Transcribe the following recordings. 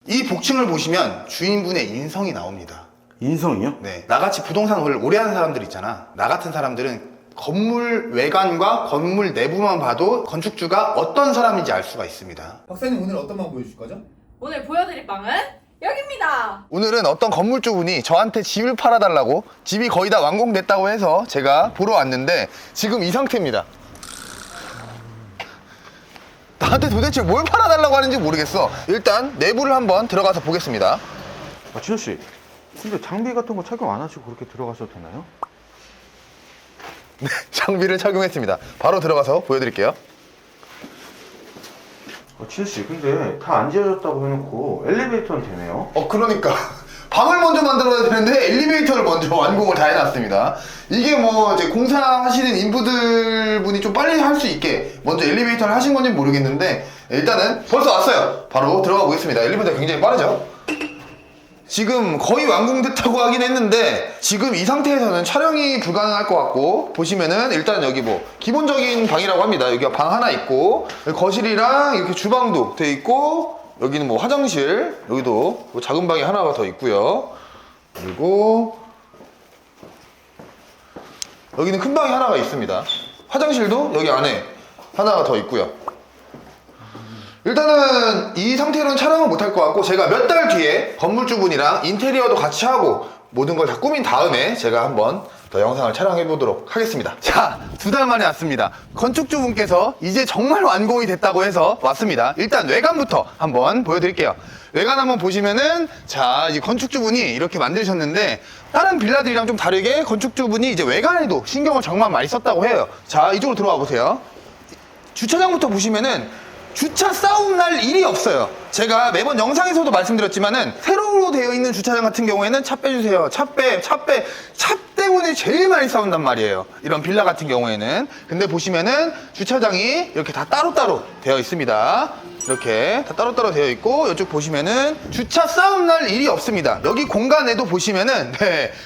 이 복층을 보시면 주인분의 인성이 나옵니다. 인성이요? 네, 나같이 부동산을 오래 하는 사람들 있잖아. 나 같은 사람들은 건물 외관과 건물 내부만 봐도 건축주가 어떤 사람인지 알 수가 있습니다. 박사님 오늘 어떤 방 보여주실 거죠? 오늘 보여드릴 방은 여기입니다. 오늘은 어떤 건물주분이 저한테 집을 팔아달라고, 집이 거의 다 완공됐다고 해서 제가 보러 왔는데 지금 이 상태입니다. 나한테 도대체 뭘 팔아달라고 하는지 모르겠어. 일단 내부를 한번 들어가서 보겠습니다. 아, 진호씨. 근데 장비 같은 거 착용 안 하시고 그렇게 들어가셔도 되나요? 네, 장비를 착용했습니다. 바로 들어가서 보여드릴게요. 진호씨, 근데 다 안 지어졌다고 해놓고 엘리베이터는 되네요? 그러니까 방을 먼저 만들어야 되는데 엘리베이터를 먼저 완공을 다 해놨습니다. 이게 뭐 이제 공사하시는 인부들 분이 좀 빨리 할 수 있게 먼저 엘리베이터를 하신 건지 모르겠는데 일단은 벌써 왔어요. 바로 들어가 보겠습니다. 엘리베이터 굉장히 빠르죠? 지금 거의 완공됐다고 하긴 했는데 지금 이 상태에서는 촬영이 불가능할 것 같고, 보시면은 일단 여기 뭐 기본적인 방이라고 합니다. 여기가 방 하나 있고, 거실이랑 이렇게 주방도 돼 있고, 여기는 뭐 화장실, 여기도 뭐 작은 방이 하나가 더 있고요. 그리고 여기는 큰 방이 하나가 있습니다. 화장실도 여기 안에 하나가 더 있고요. 일단은 이 상태로는 촬영을 못할 것 같고, 제가 몇 달 뒤에 건물주분이랑 인테리어도 같이 하고 모든 걸 다 꾸민 다음에 제가 한번 더 영상을 촬영해 보도록 하겠습니다. 자, 2달 만에 왔습니다. 건축주분께서 이제 정말 완공이 됐다고 해서 왔습니다. 일단 외관부터 한번 보여드릴게요. 외관 한번 보시면은, 자, 이 건축주분이 이렇게 만드셨는데 다른 빌라들이랑 좀 다르게 건축주분이 이제 외관에도 신경을 정말 많이 썼다고 해요. 자, 이쪽으로 들어와 보세요. 주차장부터 보시면은 주차 싸움 날 일이 없어요. 제가 매번 영상에서도 말씀드렸지만은 세로로 되어 있는 주차장 같은 경우에는 차 빼주세요, 차 때문에 제일 많이 싸운단 말이에요, 이런 빌라 같은 경우에는. 근데 보시면은 주차장이 이렇게 다 따로따로 되어 있습니다. 이렇게 다 따로따로 되어 있고, 이쪽 보시면은 주차 싸움 날 일이 없습니다. 여기 공간에도 보시면은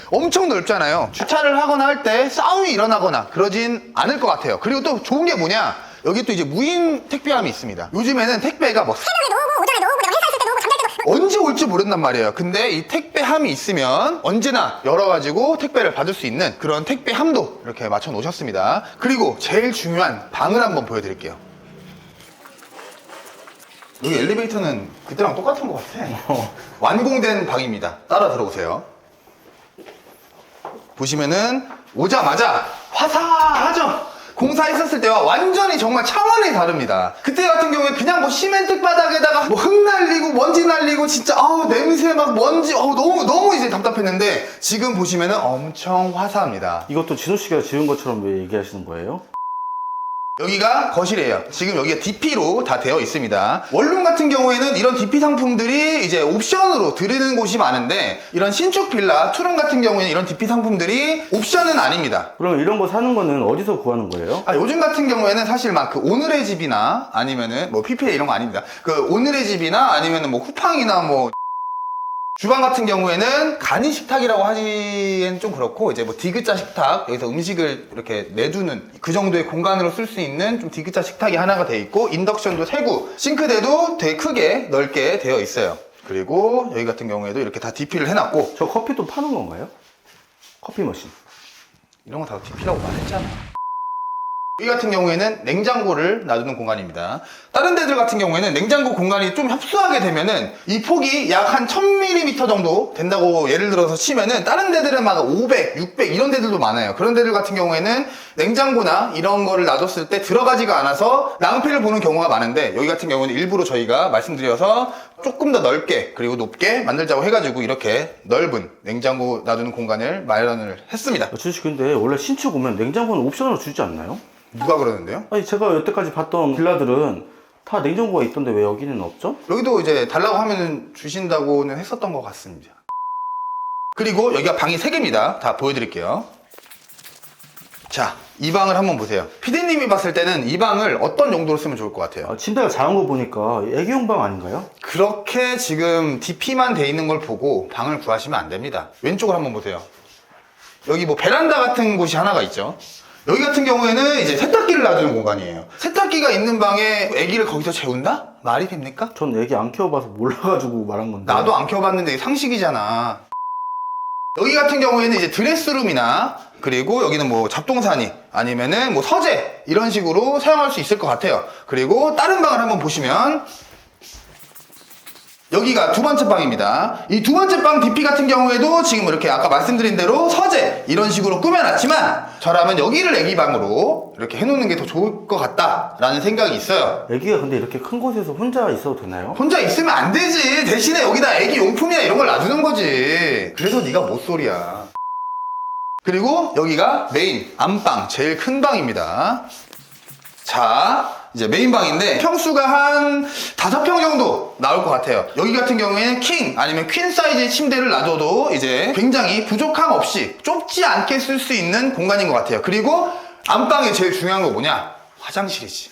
엄청 넓잖아요. 주차를 하거나 할 때 싸움이 일어나거나 그러진 않을 것 같아요. 그리고 또 좋은 게 뭐냐, 여기 또 이제 무인 택배함이 있습니다. 요즘에는 택배가 뭐 새벽에 넣어오고 오전에 넣어오고 내가 회사 있을 때 넣어오고 잠잘 때 넣어오고 언제 올지 모른단 말이에요. 근데 이 택배함이 있으면 언제나 열어가지고 택배를 받을 수 있는 그런 택배함도 이렇게 맞춰 놓으셨습니다. 그리고 제일 중요한 방을 한번 보여드릴게요. 여기 엘리베이터는 그때랑 똑같은 것 같아. 완공된 방입니다. 따라 들어오세요. 보시면은 오자마자 화사하죠? 공사했었을 때와 완전히 정말 차원이 다릅니다. 그때 같은 경우에 그냥 뭐 시멘트 바닥에다가 뭐 흙 날리고 먼지 날리고 진짜 냄새 막 먼지 너무 이제 답답했는데, 지금 보시면은 엄청 화사합니다. 이것도 진호씨가 지은 것처럼 왜 얘기하시는 거예요? 여기가 거실이에요. 지금 여기가 DP로 다 되어 있습니다. 원룸 같은 경우에는 이런 DP 상품들이 이제 옵션으로 드리는 곳이 많은데, 이런 신축 빌라, 투룸 같은 경우에는 이런 DP 상품들이 옵션은 아닙니다. 그럼 이런 거 사는 거는 어디서 구하는 거예요? 요즘 같은 경우에는 사실 막 그 오늘의 집이나 아니면은 뭐 PPL 이런 거 아닙니다. 그 오늘의 집이나 아니면은 뭐 쿠팡이나 뭐 주방 같은 경우에는 간이 식탁이라고 하기엔 좀 그렇고, 이제 뭐 디귿자 식탁, 여기서 음식을 이렇게 내두는 그 정도의 공간으로 쓸 수 있는 좀 디귿자 식탁이 하나가 돼 있고, 인덕션도 3구, 싱크대도 되게 크게 넓게 되어 있어요. 그리고 여기 같은 경우에도 이렇게 다 DP를 해놨고, 저 커피도 파는 건가요? 커피 머신. 이런 거 다 DP라고 말했잖아. 여기 같은 경우에는 냉장고를 놔두는 공간입니다. 다른 데들 같은 경우에는 냉장고 공간이 좀 협소하게 되면은 이 폭이 약 한 1000mm 정도 된다고 예를 들어서 치면은, 다른 데들은 막 500, 600 이런 데들도 많아요. 그런 데들 같은 경우에는 냉장고나 이런 거를 놔뒀을 때 들어가지가 않아서 낭패를 보는 경우가 많은데, 여기 같은 경우는 일부러 저희가 말씀드려서 조금 더 넓게 그리고 높게 만들자고 해가지고 이렇게 넓은 냉장고 놔두는 공간을 마련을 했습니다. 진호씨, 근데 원래 신축 오면 냉장고는 옵션으로 주지 않나요? 누가 그러는데요? 아니, 제가 여태까지 봤던 빌라들은 다 냉장고가 있던데 왜 여기는 없죠? 여기도 이제 달라고 하면 주신다고는 했었던 것 같습니다. 그리고 여기가 방이 3개입니다. 다 보여드릴게요. 자, 이 방을 한번 보세요. 피디님이 봤을 때는 이 방을 어떤 용도로 쓰면 좋을 것 같아요? 침대가 작은 거 보니까 애기용 방 아닌가요? 그렇게 지금 DP만 돼 있는 걸 보고 방을 구하시면 안 됩니다. 왼쪽을 한번 보세요. 여기 뭐 베란다 같은 곳이 하나가 있죠. 여기 같은 경우에는 이제 세탁기를 놔두는 공간이에요. 세탁기가 있는 방에 아기를 거기서 재운다? 말이 됩니까? 전 애기 안 키워봐서 몰라가지고 말한 건데. 나도 안 켜봤는데 이게 상식이잖아. 여기 같은 경우에는 이제 드레스룸이나 그리고 여기는 뭐 잡동사니 아니면은 뭐 서재 이런 식으로 사용할 수 있을 것 같아요. 그리고 다른 방을 한번 보시면 여기가 두 번째 방입니다. 이 두 번째 방 DP 같은 경우에도 지금 이렇게 아까 말씀드린 대로 서재 이런 식으로 꾸며놨지만 저라면 여기를 애기 방으로 이렇게 해놓는 게 더 좋을 것 같다라는 생각이 있어요. 애기가 근데 이렇게 큰 곳에서 혼자 있어도 되나요? 혼자 있으면 안 되지. 대신에 여기다 애기 용품이나 이런 걸 놔두는 거지. 그래서 네가 못소리야. 그리고 여기가 메인 안방 제일 큰 방입니다. 자, 이제 메인 방인데 평수가 한 5평 정도 나올 것 같아요. 여기 같은 경우에는 킹 아니면 퀸 사이즈의 침대를 놔둬도 이제 굉장히 부족함 없이 좁지 않게 쓸 수 있는 공간인 것 같아요. 그리고 안방에 제일 중요한 거 뭐냐? 화장실이지.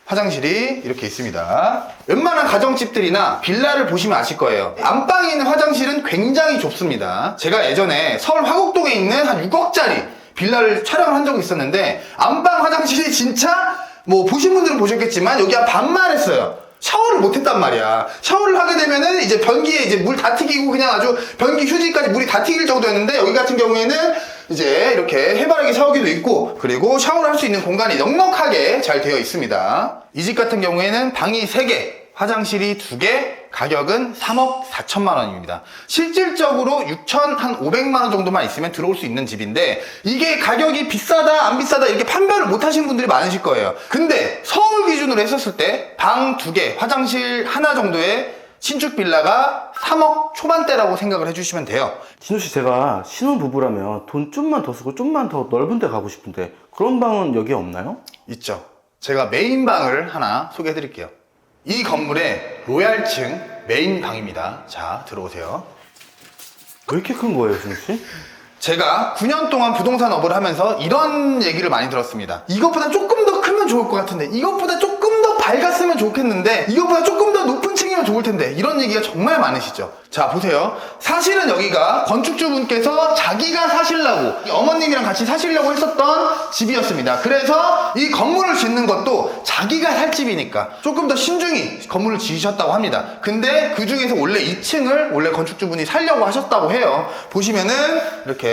화장실이 이렇게 있습니다. 웬만한 가정집들이나 빌라를 보시면 아실 거예요. 안방에 있는 화장실은 굉장히 좁습니다. 제가 예전에 서울 화곡동에 있는 한 6억짜리 빌라를 촬영을 한 적이 있었는데 안방 화장실이 진짜 뭐 보신 분들은 보셨겠지만 여기 한 반만 했어요. 샤워를 못 했단 말이야. 샤워를 하게 되면은 이제 변기에 이제 물 다 튀기고 그냥 아주 변기 휴지까지 물이 다 튀길 정도였는데 여기 같은 경우에는 이제 이렇게 해바라기 샤워기도 있고 그리고 샤워를 할 수 있는 공간이 넉넉하게 잘 되어 있습니다. 이 집 같은 경우에는 방이 3개, 화장실이 2개, 가격은 3억 4천만 원입니다. 실질적으로 6,500만 원 정도만 있으면 들어올 수 있는 집인데 이게 가격이 비싸다 안 비싸다 이렇게 판별을 못 하시는 분들이 많으실 거예요. 근데 서울 기준으로 했었을 때 방 2개, 화장실 하나 정도의 신축 빌라가 3억 초반대라고 생각을 해주시면 돼요. 진우씨, 제가 신혼부부라면 돈 좀만 더 쓰고 좀만 더 넓은 데 가고 싶은데 그런 방은 여기에 없나요? 있죠. 제가 메인 방을 하나 소개해 드릴게요. 이 건물의 로얄층 메인 방입니다. 자, 들어오세요. 왜 이렇게 큰 거예요, 진우씨? 제가 9년 동안 부동산 업을 하면서 이런 얘기를 많이 들었습니다. 이것보다 조금 더 크면 좋을 것 같은데, 이것보다 조금 더 밝았으면 좋겠는데, 이것보다 조금 더 높은 층이면 좋을 텐데, 이런 얘기가 정말 많으시죠. 자, 보세요. 사실은 여기가 건축주분께서 자기가 사시려고, 어머님이랑 같이 사시려고 했었던 집이었습니다. 그래서 이 건물을 짓는 것도 자기가 살 집이니까 조금 더 신중히 건물을 지으셨다고 합니다. 근데 그 중에서 원래 2층을 원래 건축주분이 살려고 하셨다고 해요. 보시면은 이렇게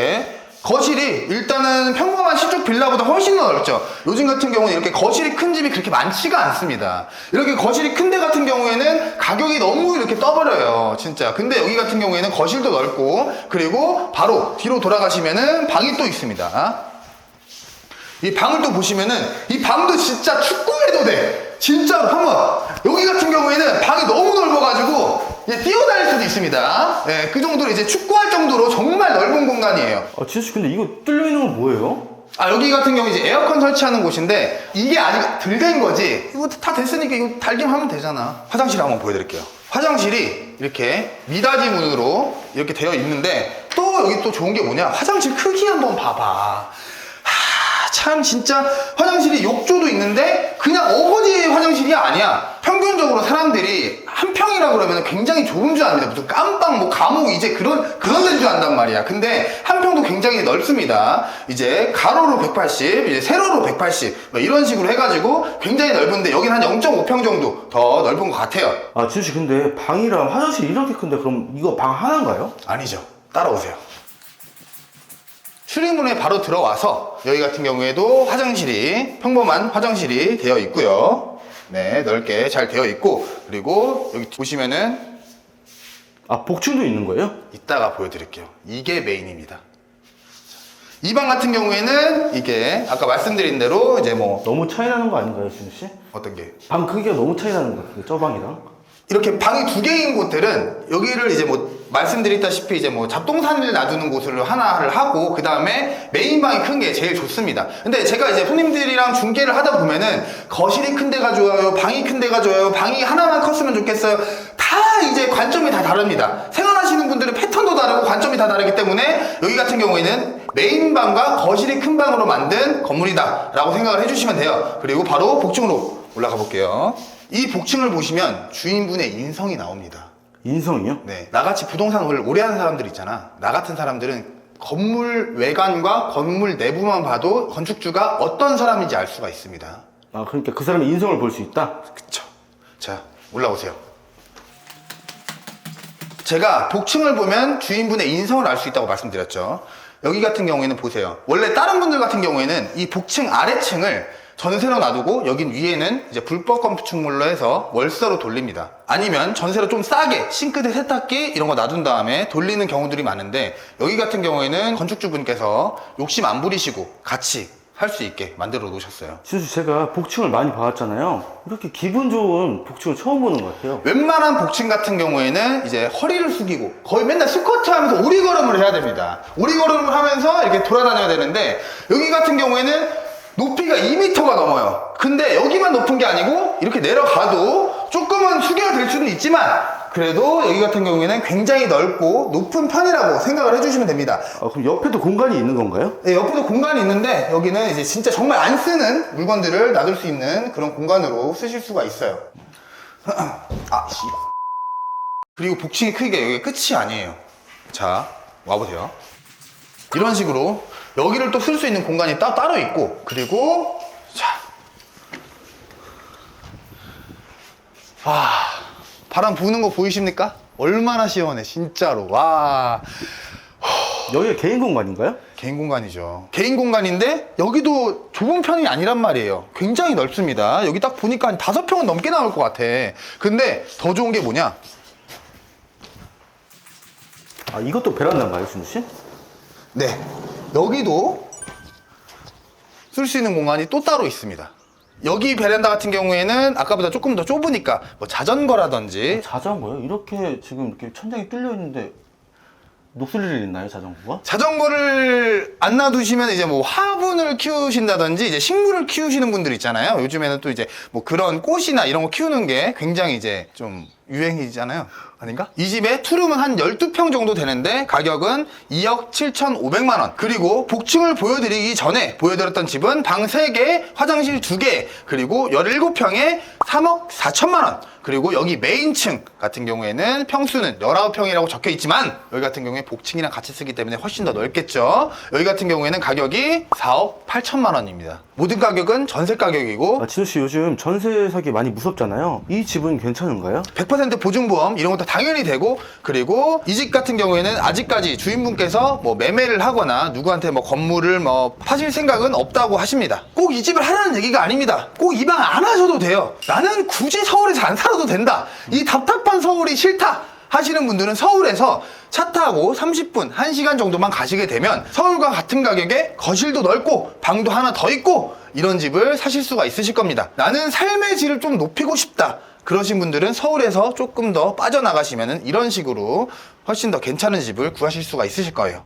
거실이 일단은 평범한 신축 빌라보다 훨씬 더 넓죠. 요즘 같은 경우는 이렇게 거실이 큰 집이 그렇게 많지가 않습니다. 이렇게 거실이 큰 데 같은 경우에는 가격이 너무 이렇게 떠버려요, 진짜. 근데 여기 같은 경우에는 거실도 넓고 그리고 바로 뒤로 돌아가시면은 방이 또 있습니다. 이 방을 또 보시면은 이 방도 진짜 축구해도 돼. 진짜로 한번 여기 같은 경우에는 방이 너무 넓어가지고 뛰어다닐 수도 있습니다. 네, 그 정도로 이제 축구할 정도로 정말 넓은 공간이에요. 진우씨, 근데 이거 뚫려 있는 건 뭐예요? 여기 같은 경우 이제 에어컨 설치하는 곳인데 이게 아직 덜 된 거지. 이거 다 됐으니까 이거 달기만 하면 되잖아. 화장실 한번 보여드릴게요. 화장실이 이렇게 미닫이 문으로 이렇게 되어 있는데 또 여기 또 좋은 게 뭐냐? 화장실 크기 한번 봐봐. 참 진짜 화장실이 욕조도 있는데 그냥 어거지의 화장실이 아니야. 평균적으로 사람들이 한 평이라 그러면 굉장히 좁은 줄 압니다. 무슨 깜빵 뭐 감옥 이제 그런 데인 줄 안단 말이야. 근데 한 평도 굉장히 넓습니다. 이제 가로로 180, 이제 세로로 180 뭐 이런 식으로 해가지고 굉장히 넓은데 여기는 한 0.5평 정도 더 넓은 것 같아요. 진우씨, 근데 방이랑 화장실이 이렇게 큰데 그럼 이거 방 하나인가요? 아니죠. 따라오세요. 출입문에 바로 들어와서 여기 같은 경우에도 화장실이 평범한 화장실이 되어 있고요. 네, 넓게 잘 되어 있고 그리고 여기 보시면은 복층도 있는 거예요? 이따가 보여드릴게요. 이게 메인입니다. 이 방 같은 경우에는 이게 아까 말씀드린 대로 이제 뭐 너무 차이 나는 거 아닌가요, 진우씨? 어떤 게 방 크기가 너무 차이 나는 것 같은데, 저 방이랑? 이렇게 방이 2개인 곳들은 여기를 이제 뭐 말씀드렸다시피 이제 뭐 잡동사니를 놔두는 곳으로 하나를 하고 그 다음에 메인 방이 큰 게 제일 좋습니다. 근데 제가 이제 손님들이랑 중계를 하다 보면은 거실이 큰 데가 좋아요, 방이 큰 데가 좋아요, 방이 하나만 컸으면 좋겠어요. 다 이제 관점이 다 다릅니다. 생활하시는 분들은 패턴도 다르고 관점이 다 다르기 때문에 여기 같은 경우에는 메인 방과 거실이 큰 방으로 만든 건물이다 라고 생각을 해주시면 돼요. 그리고 바로 복층으로 올라가 볼게요. 이 복층을 보시면 주인분의 인성이 나옵니다. 인성이요? 네, 나같이 부동산을 오래 하는 사람들 있잖아. 나 같은 사람들은 건물 외관과 건물 내부만 봐도 건축주가 어떤 사람인지 알 수가 있습니다. 아, 그러니까 그 사람의 인성을 볼 수 있다? 그쵸. 자, 올라오세요. 제가 복층을 보면 주인분의 인성을 알 수 있다고 말씀드렸죠. 여기 같은 경우에는 보세요. 원래 다른 분들 같은 경우에는 이 복층 아래층을 전세로 놔두고 여긴 위에는 이제 불법 건축물로 해서 월세로 돌립니다. 아니면 전세로 좀 싸게 싱크대, 세탁기 이런 거 놔둔 다음에 돌리는 경우들이 많은데, 여기 같은 경우에는 건축주분께서 욕심 안 부리시고 같이 할 수 있게 만들어 놓으셨어요. 진수 제가 복층을 많이 봐왔잖아요. 이렇게 기분 좋은 복층을 처음 보는 것 같아요. 웬만한 복층 같은 경우에는 이제 허리를 숙이고 거의 맨날 스쿼트 하면서 오리걸음을 해야 됩니다. 오리걸음을 하면서 이렇게 돌아다녀야 되는데, 여기 같은 경우에는 높이가 2m가 넘어요. 근데 여기만 높은 게 아니고 이렇게 내려가도 조금은 숙여야 될 수는 있지만, 그래도 여기 같은 경우에는 굉장히 넓고 높은 편이라고 생각을 해주시면 됩니다. 아, 그럼 옆에도 공간이 있는 건가요? 네, 옆에도 공간이 있는데 여기는 이제 진짜 정말 안 쓰는 물건들을 놔둘 수 있는 그런 공간으로 쓰실 수가 있어요. 아, 씨. 그리고 복층의 크기가 여기 끝이 아니에요. 자, 와보세요. 이런 식으로 여기를 또 쓸 수 있는 공간이 따로 있고, 그리고 자, 바람 부는 거 보이십니까? 얼마나 시원해, 진짜로. 와. 여기가 개인 공간인가요? 개인 공간이죠. 개인 공간인데 여기도 좁은 편이 아니란 말이에요. 굉장히 넓습니다. 여기 딱 보니까 한 5평은 넘게 나올 것 같아. 근데 더 좋은 게 뭐냐? 아, 이것도 베란다인가요, 진수 씨? 네, 여기도 쓸 수 있는 공간이 또 따로 있습니다. 여기 베란다 같은 경우에는 아까보다 조금 더 좁으니까 뭐 자전거라든지. 자전거요? 이렇게 지금 이렇게 천장이 뚫려 있는데 녹슬 일이 있나요, 자전거가? 자전거를 안 놔두시면 이제 뭐 화분을 키우신다든지 이제 식물을 키우시는 분들 있잖아요. 요즘에는 또 이제 뭐 그런 꽃이나 이런 거 키우는 게 굉장히 이제 좀 유행이잖아요. 아닌가? 이 집에 투룸은 한 12평 정도 되는데 가격은 2억 7,500만 원. 그리고 복층을 보여드리기 전에 보여드렸던 집은 방 3개, 화장실 2개, 그리고 17평에 3억 4천만 원. 그리고 여기 메인층 같은 경우에는 평수는 19평이라고 적혀 있지만 여기 같은 경우에 복층이랑 같이 쓰기 때문에 훨씬 더 넓겠죠. 여기 같은 경우에는 가격이 4억 8천만 원입니다. 모든 가격은 전세 가격이고. 아, 진수 씨 요즘 전세 사기 많이 무섭잖아요. 이 집은 괜찮은가요? 100% 보증보험 이런 것도 당연히 되고, 그리고 이 집 같은 경우에는 아직까지 주인분께서 뭐 매매를 하거나 누구한테 뭐 건물을 뭐 파실 생각은 없다고 하십니다. 꼭 이 집을 하라는 얘기가 아닙니다. 꼭 이 방 안 하셔도 돼요. 나는 굳이 서울에서 안 살아도 된다, 이 답답한 서울이 싫다 하시는 분들은 서울에서 차 타고 30분, 1시간 정도만 가시게 되면 서울과 같은 가격에 거실도 넓고 방도 하나 더 있고 이런 집을 사실 수가 있으실 겁니다. 나는 삶의 질을 좀 높이고 싶다 그러신 분들은 서울에서 조금 더 빠져나가시면 이런 식으로 훨씬 더 괜찮은 집을 구하실 수가 있으실 거예요.